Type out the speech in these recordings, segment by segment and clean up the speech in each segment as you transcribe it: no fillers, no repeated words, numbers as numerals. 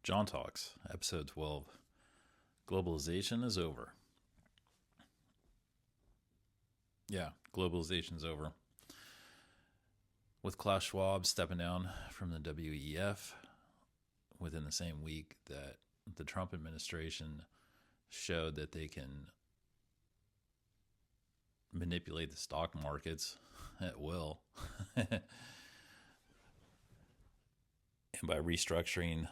John Talks, episode 12. Globalization is over. Yeah, globalization's over. With Klaus Schwab stepping down from the WEF within the same week that the Trump administration showed that they can manipulate the stock markets at will. And by restructuring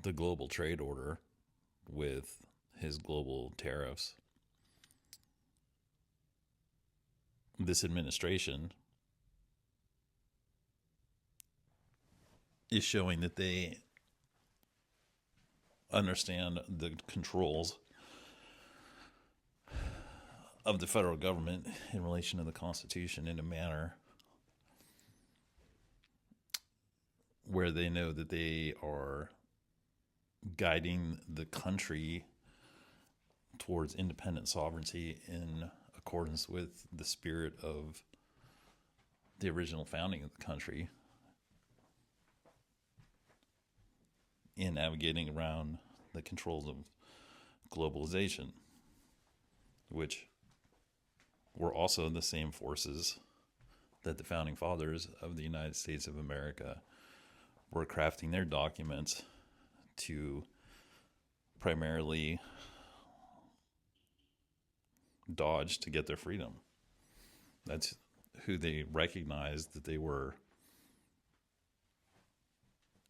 the global trade order with his global tariffs, this administration is showing that they understand the controls of the federal government in relation to the Constitution in a manner where they know that they are guiding the country towards independent sovereignty in accordance with the spirit of the original founding of the country, in navigating around the controls of globalization, which were also the same forces that the founding fathers of the United States of America were crafting their documents to primarily dodge to get their freedom. That's who they recognized that they were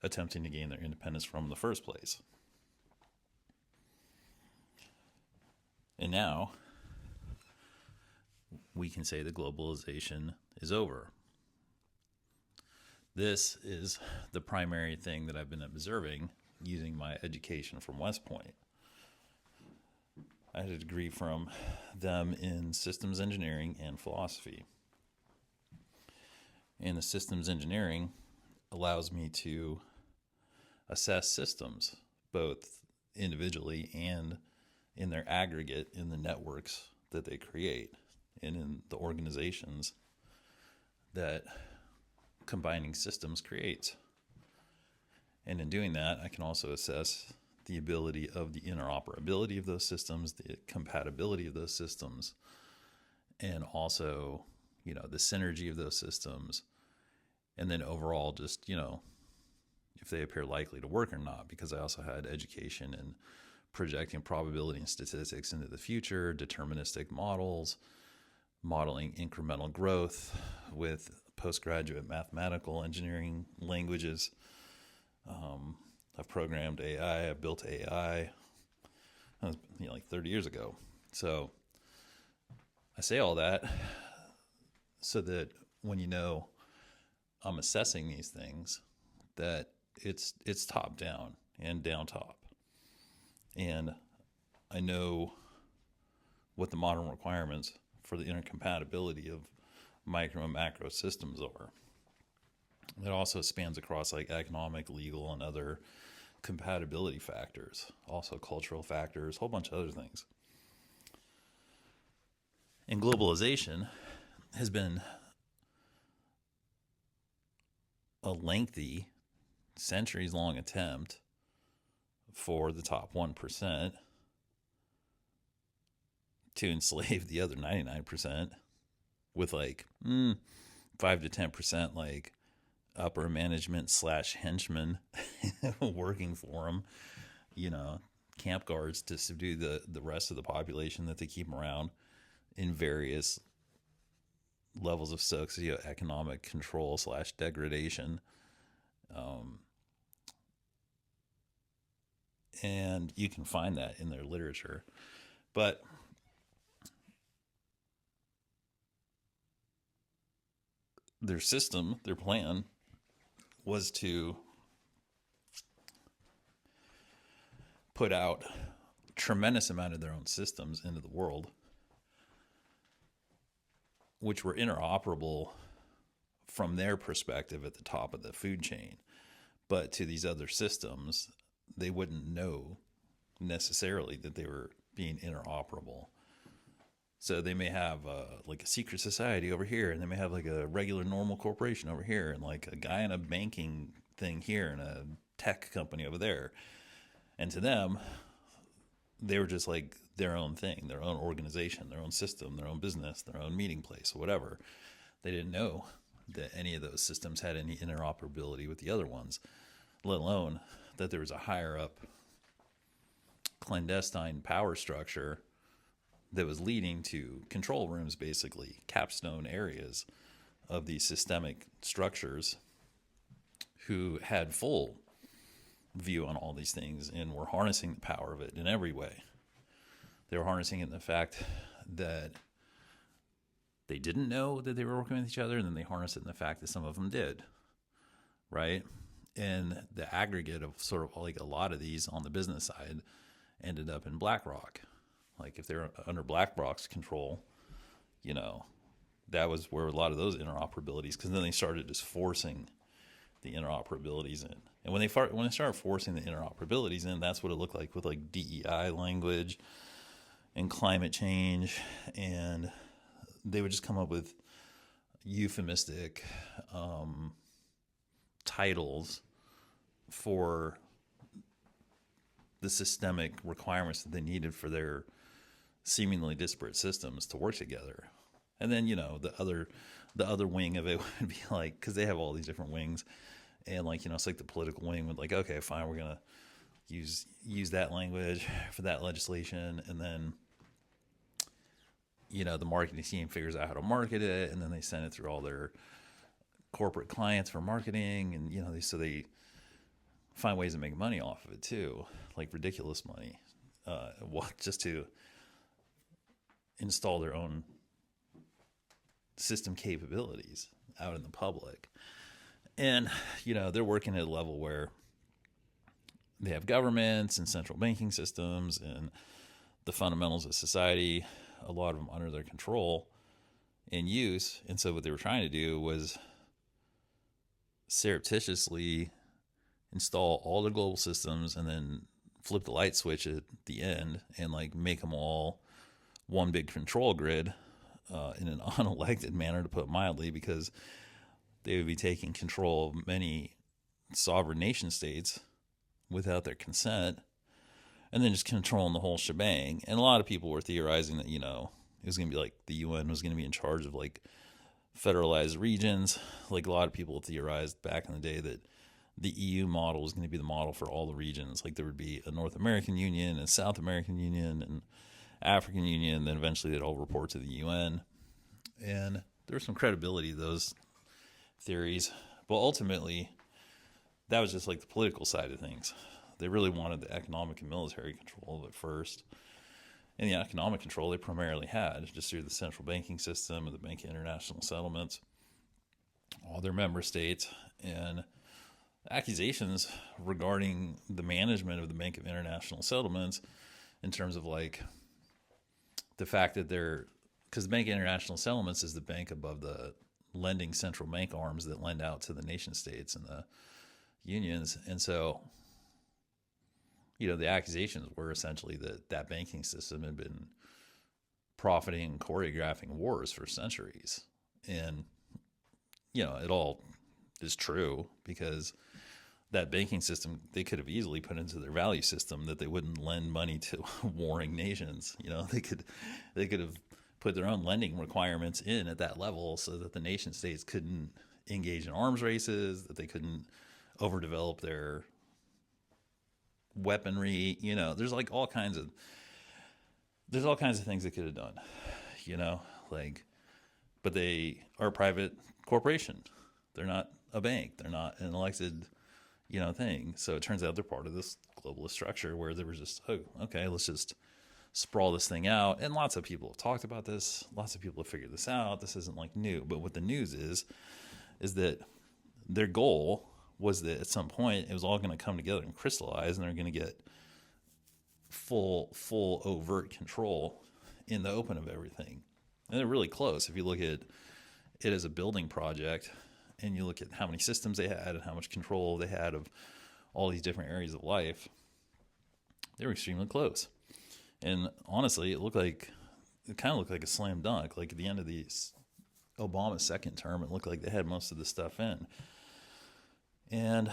attempting to gain their independence from in the first place. And now we can say that globalization is over. This is the primary thing that I've been observing using my education from West Point. I had a degree from them in systems engineering and philosophy. And the systems engineering allows me to assess systems, both individually and in their aggregate in the networks that they create and in the organizations that combining systems creates. And in doing that, I can also assess the ability of the interoperability of those systems, the compatibility of those systems, and also, the synergy of those systems. And then overall, just, if they appear likely to work or not, because I also had education in projecting probability and statistics into the future, deterministic models, modeling incremental growth with postgraduate mathematical engineering languages. I've programmed AI, I've built AI, like 30 years ago. So I say all that so that when I'm assessing these things, that it's top down and down top. And I know what the modern requirements for the intercompatibility of micro and macro systems are. It also spans across like economic, legal, and other compatibility factors, also cultural factors, a whole bunch of other things. And globalization has been a lengthy, centuries-long attempt for the top 1% to enslave the other 99% with 5 to 10% upper management / henchmen working for them, camp guards to subdue the rest of the population that they keep around in various levels of socioeconomic control / degradation. And you can find that in their literature. But their system, their plan, was to put out a tremendous amount of their own systems into the world, which were interoperable from their perspective at the top of the food chain. But to these other systems, they wouldn't know necessarily that they were being interoperable. So they may have a secret society over here, and they may have a regular normal corporation over here, and a guy in a banking thing here, and a tech company over there. And to them, they were just like their own thing, their own organization, their own system, their own business, their own meeting place, or whatever. They didn't know that any of those systems had any interoperability with the other ones, let alone that there was a higher up clandestine power structure that was leading to control rooms, basically capstone areas of these systemic structures who had full view on all these things and were harnessing the power of it in every way. They were harnessing it in the fact that they didn't know that they were working with each other, and then they harnessed it in the fact that some of them did, right? And the aggregate of sort of like a lot of these on the business side ended up in BlackRock. Like if they're under BlackRock's control, that was where a lot of those interoperabilities, because then they started just forcing the interoperabilities in. And when they started forcing the interoperabilities in, that's what it looked like with like DEI language and climate change. And they would just come up with euphemistic titles for the systemic requirements that they needed for their seemingly disparate systems to work together. And then, the other wing of it would be like, because they have all these different wings, and like, it's like the political wing would like, okay, fine, we're going to use that language for that legislation. And then, the marketing team figures out how to market it, and then they send it through all their corporate clients for marketing. And, they find ways to make money off of it too, like ridiculous money, just to install their own system capabilities out in the public. And, they're working at a level where they have governments and central banking systems and the fundamentals of society, a lot of them under their control and use. And so what they were trying to do was surreptitiously install all the global systems and then flip the light switch at the end and like make them all one big control grid in an unelected manner, to put it mildly, because they would be taking control of many sovereign nation states without their consent, and then just controlling the whole shebang. And a lot of people were theorizing that, it was going to be like the UN was going to be in charge of like federalized regions. Like a lot of people theorized back in the day that the EU model was going to be the model for all the regions. Like there would be a North American Union and South American Union and African Union, and then eventually they'd all report to the UN. And there was some credibility to those theories. But ultimately, that was just like the political side of things. They really wanted the economic and military control of it first. And the economic control they primarily had just through the central banking system and the Bank of International Settlements, all their member states, and accusations regarding the management of the Bank of International Settlements in terms of like the fact that because the Bank of International Settlements is the bank above the lending central bank arms that lend out to the nation states and the unions. And so, the accusations were essentially that banking system had been profiting and choreographing wars for centuries. And, it all is true, because that banking system, they could have easily put into their value system that they wouldn't lend money to warring nations. They could have put their own lending requirements in at that level so that the nation states couldn't engage in arms races, that they couldn't overdevelop their weaponry. There's all kinds of things they could have done, but they are a private corporation. They're not a bank. They're not an elected, thing. So it turns out they're part of this globalist structure where they were just, oh, okay, let's just sprawl this thing out. And lots of people have talked about this. Lots of people have figured this out. This isn't like new. But what the news is that their goal was that at some point it was all going to come together and crystallize, and they're going to get full overt control in the open of everything. And they're really close. If you look at it as a building project and you look at how many systems they had and how much control they had of all these different areas of life, they were extremely close. And honestly, it kind of looked like a slam dunk. Like at the end of Obama's second term, it looked like they had most of the stuff in. And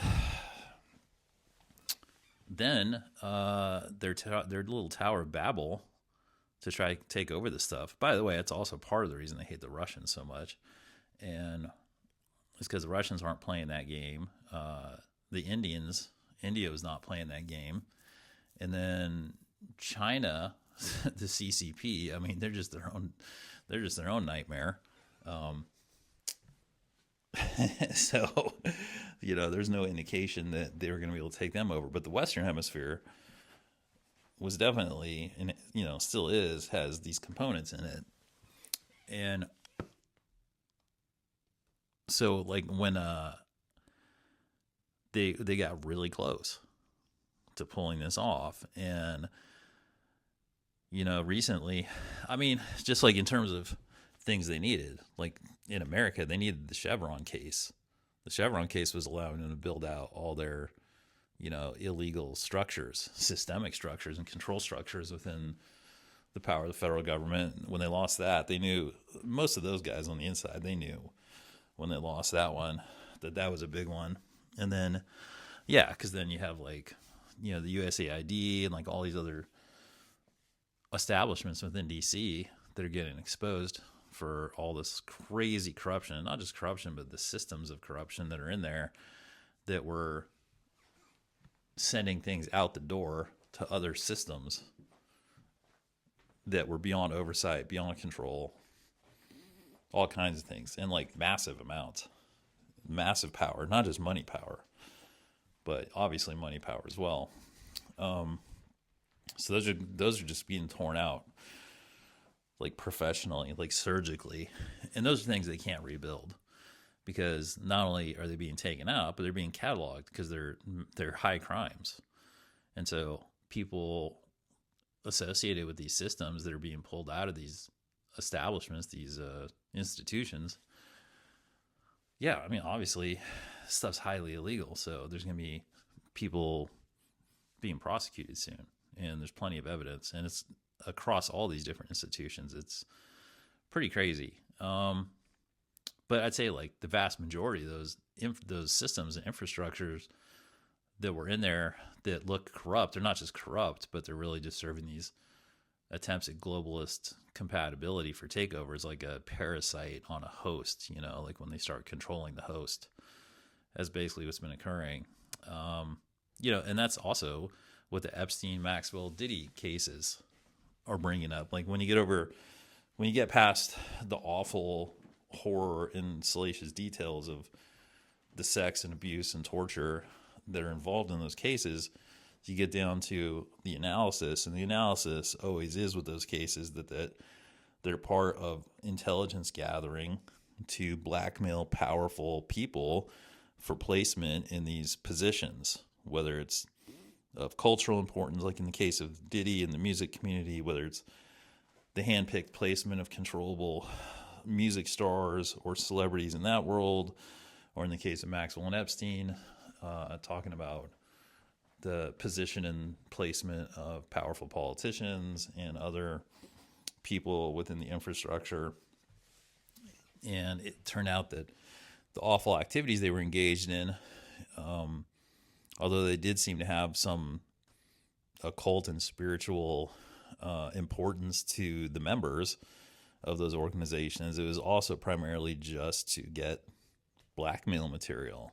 then their little Tower of Babel to try to take over this stuff. By the way, it's also part of the reason they hate the Russians so much, and it's because the Russians aren't playing that game. India was not playing that game, and then China, the CCP. I mean, they're just their own nightmare. So, there's no indication that they were going to be able to take them over. But the Western Hemisphere was definitely, and still is, has these components in it. And so, like, when they got really close to pulling this off, and recently, I mean, just like in terms of things they needed, like in America, they needed the Chevron case. The Chevron case was allowing them to build out all their, illegal structures, systemic structures and control structures within the power of the federal government. When they lost that, they knew, most of those guys on the inside, they knew when they lost that one, that was a big one. And then, yeah, because then you have like, the USAID and like all these other establishments within DC that are getting exposed for all this crazy corruption, and not just corruption, but the systems of corruption that are in there that were sending things out the door to other systems that were beyond oversight, beyond control, all kinds of things, and like massive amounts, massive power, not just money power, but obviously money power as well. So those are just being torn out, like professionally, like surgically, and those are things they can't rebuild, because not only are they being taken out, but they're being cataloged because they're high crimes, and so people associated with these systems that are being pulled out of these establishments, these institutions. Yeah, I mean, obviously, stuff's highly illegal, so there's going to be people being prosecuted soon, and there's plenty of evidence, and it's across all these different institutions. It's pretty crazy. But I'd say like the vast majority of those systems and infrastructures that were in there that look corrupt, they're not just corrupt, but they're really just serving these attempts at globalist compatibility for takeovers, like a parasite on a host, like when they start controlling the host. That's basically what's been occurring. And that's also what the Epstein, Maxwell, Diddy cases are bringing up. Like when you get past the awful horror and salacious details of the sex and abuse and torture that are involved in those cases, you get down to the analysis, and the analysis always is with those cases that they're part of intelligence gathering to blackmail powerful people for placement in these positions, whether it's of cultural importance, like in the case of Diddy in the music community, whether it's the handpicked placement of controllable music stars or celebrities in that world, or in the case of Maxwell and Epstein, talking about the position and placement of powerful politicians and other people within the infrastructure. And it turned out that the awful activities they were engaged in, although they did seem to have some occult and spiritual importance to the members of those organizations, it was also primarily just to get blackmail material,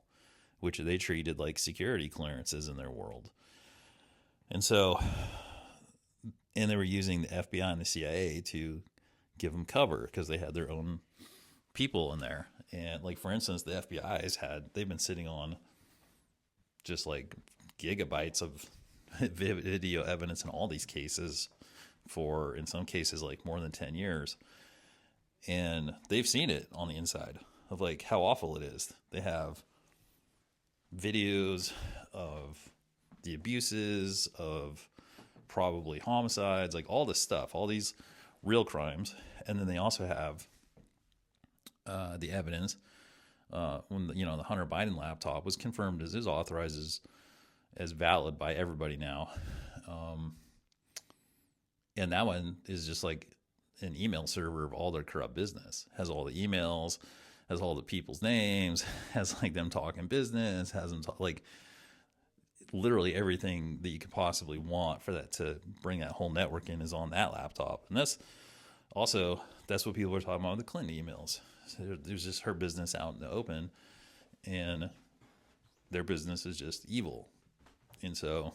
which they treated like security clearances in their world. And they were using the FBI and the CIA to give them cover because they had their own people in there. And like, for instance, the they've been sitting on just like gigabytes of video evidence in all these cases for, in some cases, like more than 10 years. And they've seen it on the inside of like how awful it is. They have videos of the abuses, of probably homicides, like all this stuff, all these real crimes. And then they also have the evidence when the Hunter Biden laptop was confirmed as authorized as valid by everybody now. And that one is just like an email server of all their corrupt business. Has all the emails, has all the people's names, has like them talking business, has them like literally everything that you could possibly want for that to bring that whole network in is on that laptop. And that's what people are talking about with the Clinton emails. So there's just her business out in the open, and their business is just evil. And so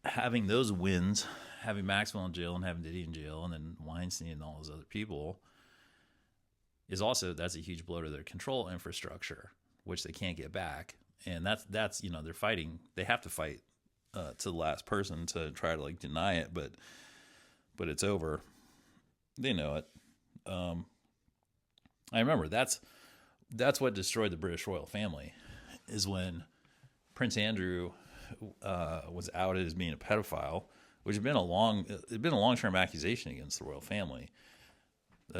having those wins, having Maxwell in jail and having Diddy in jail and then Weinstein and all those other people that's a huge blow to their control infrastructure, which they can't get back. And that's they're fighting. They have to fight to the last person to try to like deny it, but it's over. They know it. I remember that's what destroyed the British royal family, is when Prince Andrew was outed as being a pedophile, which had been a long-term accusation against the royal family,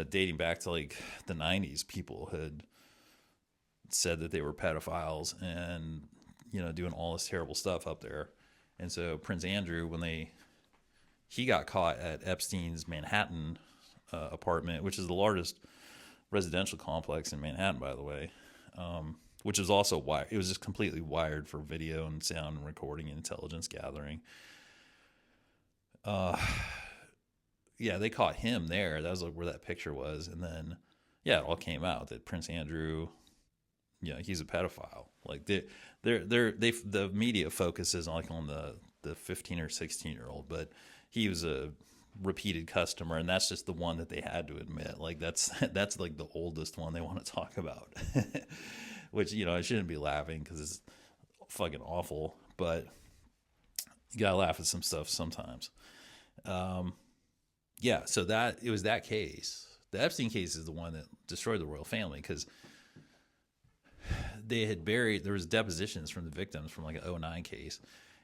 dating back to like the 90s. People had said that they were pedophiles and doing all this terrible stuff up there. And so Prince Andrew, when he got caught at Epstein's Manhattan apartment, which is the largest residential complex in Manhattan, by the way, which is also wired. It was just completely wired for video and sound and recording and intelligence gathering. They caught him there. That was like where that picture was. And then, it all came out that Prince Andrew, he's a pedophile. Like the media focuses on the 15 or 16-year-old, but he was a repeated customer, and that's just the one that they had to admit. Like that's like the oldest one they want to talk about, which I shouldn't be laughing because it's fucking awful, but you gotta laugh at some stuff sometimes. So it was that case. The Epstein case is the one that destroyed the royal family, because there was depositions from the victims from like an 2009 case,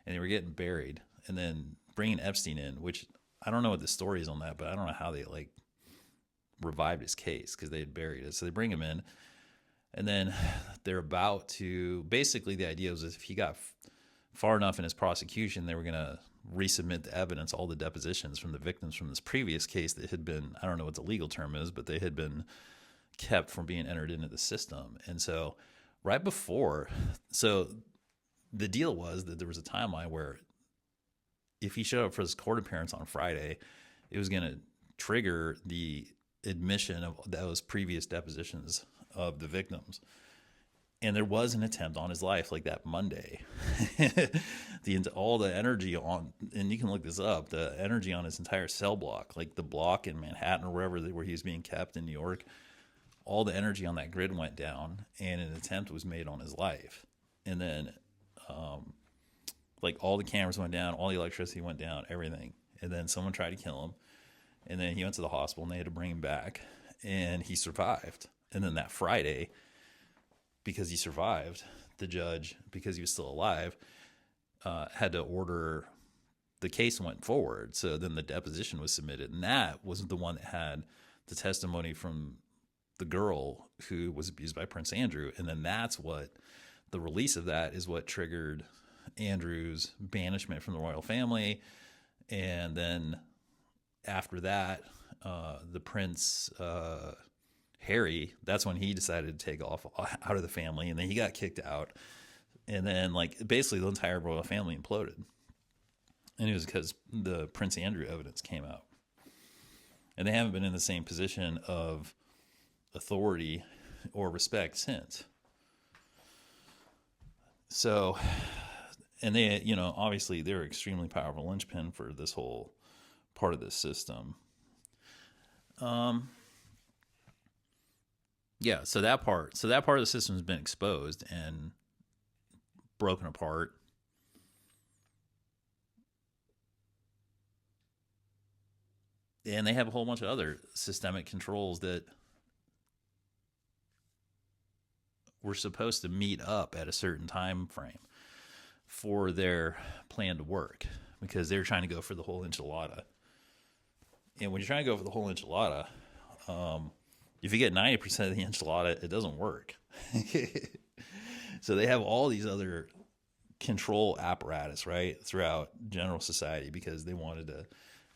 and they were getting buried, and then bringing Epstein in, which I don't know what the story is on that, but I don't know how they like revived his case, because they had buried it. So they bring him in, and then they're about to, basically the idea was if he got far enough in his prosecution, they were going to resubmit the evidence, all the depositions from the victims from this previous case that had been, I don't know what the legal term is, but they had been kept from being entered into the system. And so the deal was that there was a timeline where if he showed up for his court appearance on Friday, it was going to trigger the admission of those previous depositions of the victims. And there was an attempt on his life like that Monday. All the energy on, and you can look this up, the energy on his entire cell block, like the block in Manhattan or where he was being kept in New York, all the energy on that grid went down, and an attempt was made on his life. And then like all the cameras went down, all the electricity went down, everything. And then someone tried to kill him. And then he went to the hospital, and they had to bring him back, and he survived. And then that Friday, because he survived, the judge, because he was still alive, had to order the case went forward. So then the deposition was submitted, and that was the one that had the testimony from the girl who was abused by Prince Andrew. And then that's what the release of that is what triggered Andrew's banishment from the royal family. And then after that, the Prince Harry, that's when he decided to take off out of the family, and then he got kicked out. And then like basically the entire royal family imploded. And it was because the Prince Andrew evidence came out. And they haven't been in the same position of authority or respect since. So, and they, obviously they're extremely powerful linchpin for this whole part of this system. So that part of the system has been exposed and broken apart. And they have a whole bunch of other systemic controls that were supposed to meet up at a certain time frame for their plan to work, because they're trying to go for the whole enchilada. And when you're trying to go for the whole enchilada, if you get 90% of the enchilada, it doesn't work. So they have all these other control apparatus, right, throughout general society, because they wanted to,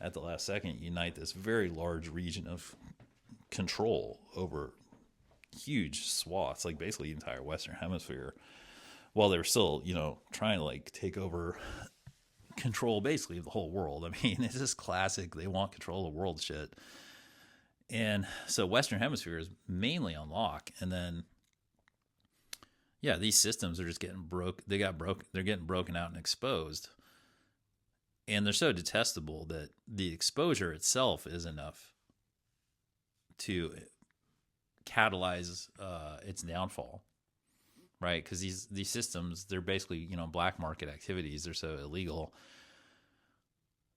at the last second, unite this very large region of control over huge swaths, like basically the entire Western Hemisphere. while they were still, trying to like take over control basically of the whole world. I mean, it's just classic. They want control of the world shit. And so Western Hemisphere is mainly on lock. And then, yeah, these systems are just getting broke. They're getting broken out and exposed. And they're so detestable that the exposure itself is enough to catalyze its downfall, right? Because these systems, they're basically, black market activities. They're so illegal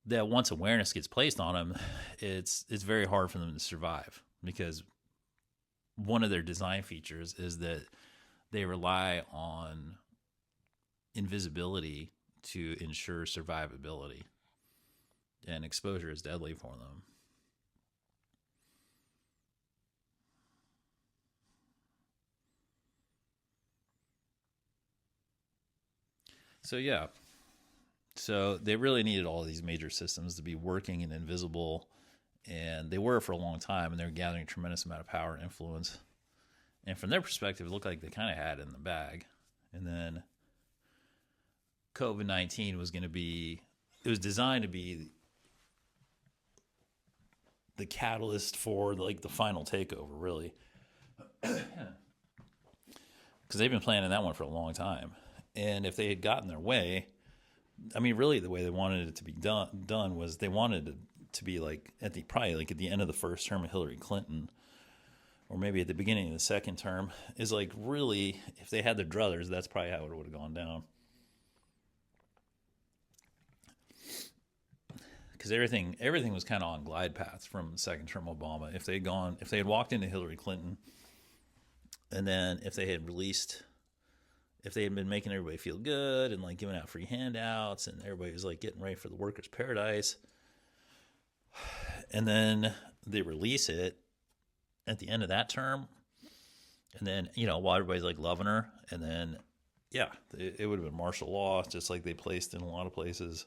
that once awareness gets placed on them, it's very hard for them to survive, because one of their design features is that they rely on invisibility to ensure survivability, and exposure is deadly for them. So yeah, so they really needed all these major systems to be working and invisible, and they were for a long time, and they were gathering a tremendous amount of power and influence. And from their perspective, it looked like they kind of had it in the bag. And then COVID-19 was going to be, it was designed to be the catalyst for like the final takeover, really. Because they've been planning that one for a long time. And if they had gotten their way, I mean, really the way they wanted it to be done was they wanted it to be like probably like at the end of the first term of Hillary Clinton, or maybe at the beginning of the second term, is like really, if they had their druthers, that's probably how it would have gone down. Because everything was kind of on glide paths from second term Obama. If they had walked into Hillary Clinton, and then if they had been making everybody feel good and like giving out free handouts, and everybody was like getting ready for the workers' paradise, and then they release it at the end of that term, and then while everybody's like loving her, and then it would have been martial law, just like they placed in a lot of places.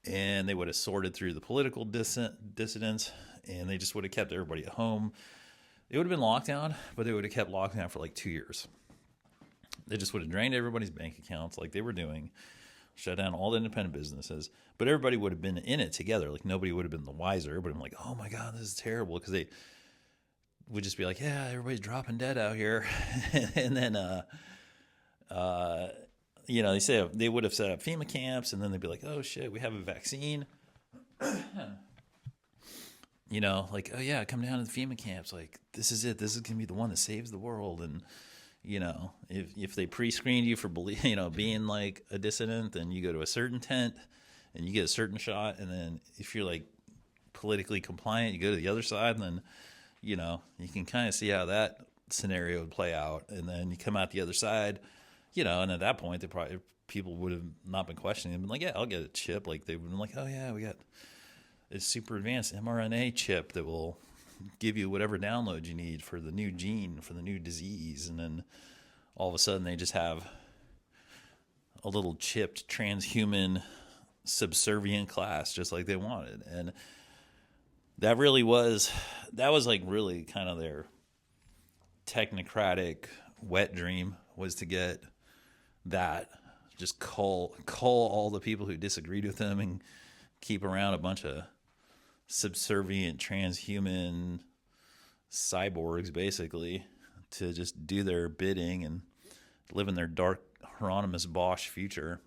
And they would have sorted through the political dissidents, and they just would have kept everybody at home. It would have been lockdown, but they would have kept lockdown for like 2 years. They just would have drained everybody's bank accounts like they were doing, shut down all the independent businesses, but everybody would have been in it together. Like nobody would have been the wiser, but I'm like, oh my God, this is terrible. Because they would just be like, yeah, everybody's dropping dead out here. And then, they say they would have set up FEMA camps, and then they'd be like, oh shit, we have a vaccine. Like, oh yeah, come down to the FEMA camps. Like, this is it. This is going to be the one that saves the world. And, if they pre-screened you for, being like a dissident, then you go to a certain tent and you get a certain shot. And then if you're like politically compliant, you go to the other side, and then, you can kind of see how that scenario would play out. And then you come out the other side, and at that point, people would have not been questioning them. Been like, yeah, I'll get a chip. Like they would have been like, oh yeah, we got a super advanced mRNA chip that will give you whatever download you need for the new gene, for the new disease. And then all of a sudden they just have a little chipped transhuman subservient class, just like they wanted. And that was like really kind of their technocratic wet dream, was to get that, just call all the people who disagreed with them and keep around a bunch of subservient transhuman cyborgs, basically, to just do their bidding and live in their dark Hieronymus Bosch future.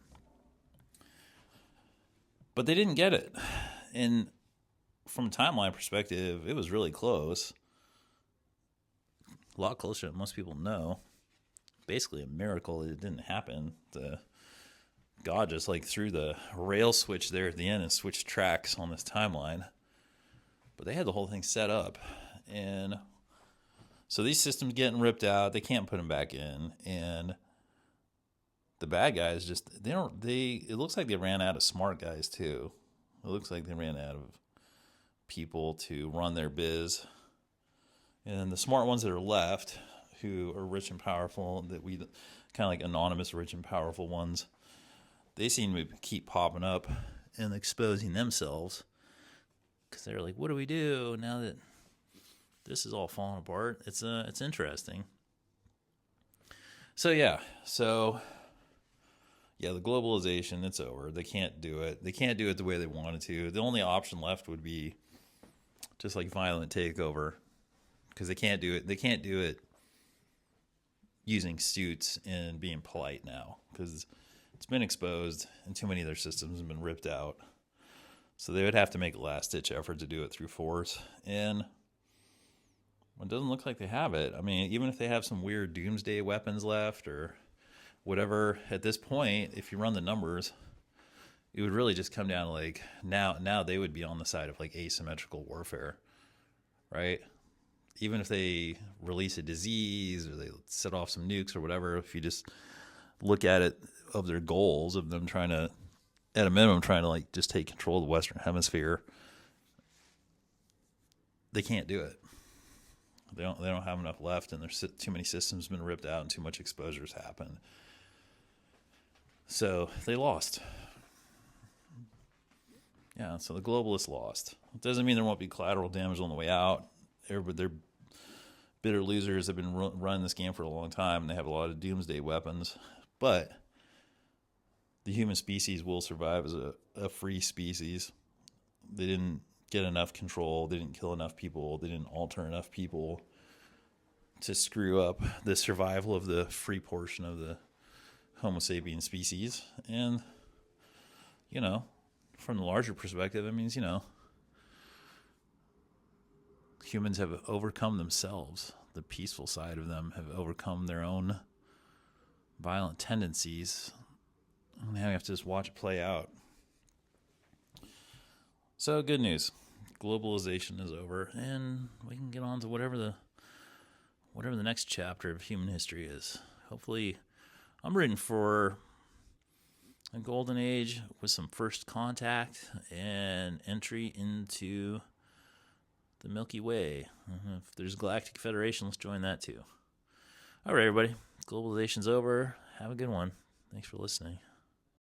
But they didn't get it. And from a timeline perspective, it was really close. A lot closer than most people know. Basically a miracle that it didn't happen. God just like threw the rail switch there at the end and switched tracks on this timeline. But they had the whole thing set up. And so these systems getting ripped out, they can't put them back in. And the bad guys it looks like they ran out of smart guys too. It looks like they ran out of people to run their biz. And the smart ones that are left, who are rich and powerful, that we kind of like anonymous rich and powerful ones, they seem to keep popping up and exposing themselves, because they're like, what do we do now that this is all falling apart? It's interesting. The globalization, it's over. They can't do it. They can't do it the way they wanted to. The only option left would be just like violent takeover, because they can't do it. They can't do it using suits and being polite now, because it's been exposed and too many of their systems have been ripped out. So they would have to make a last-ditch effort to do it through force, and it doesn't look like they have it. I mean, even if they have some weird doomsday weapons left or whatever, at this point, if you run the numbers, it would really just come down to like now they would be on the side of like asymmetrical warfare, right? Even if they release a disease or they set off some nukes or whatever, if you just look at it of their goals of them trying to, at a minimum, trying to like just take control of the Western Hemisphere, they can't do it. They don't have enough left, and there's too many systems been ripped out and too much exposure's happened. So they lost. Yeah, so the globalists lost. It doesn't mean there won't be collateral damage on the way out. They're bitter losers. Have been running this game for a long time, and they have a lot of doomsday weapons. But the human species will survive as a free species. They didn't get enough control. They didn't kill enough people. They didn't alter enough people to screw up the survival of the free portion of the Homo sapien species. And, from the larger perspective, it means, humans have overcome themselves. The peaceful side of them have overcome their own violent tendencies. And now we have to just watch it play out. So, good news. Globalization is over, and we can get on to whatever the next chapter of human history is. Hopefully, I'm rooting for a golden age with some first contact and entry into the Milky Way. If there's a Galactic Federation, let's join that too. All right, everybody. Globalization's over. Have a good one. Thanks for listening.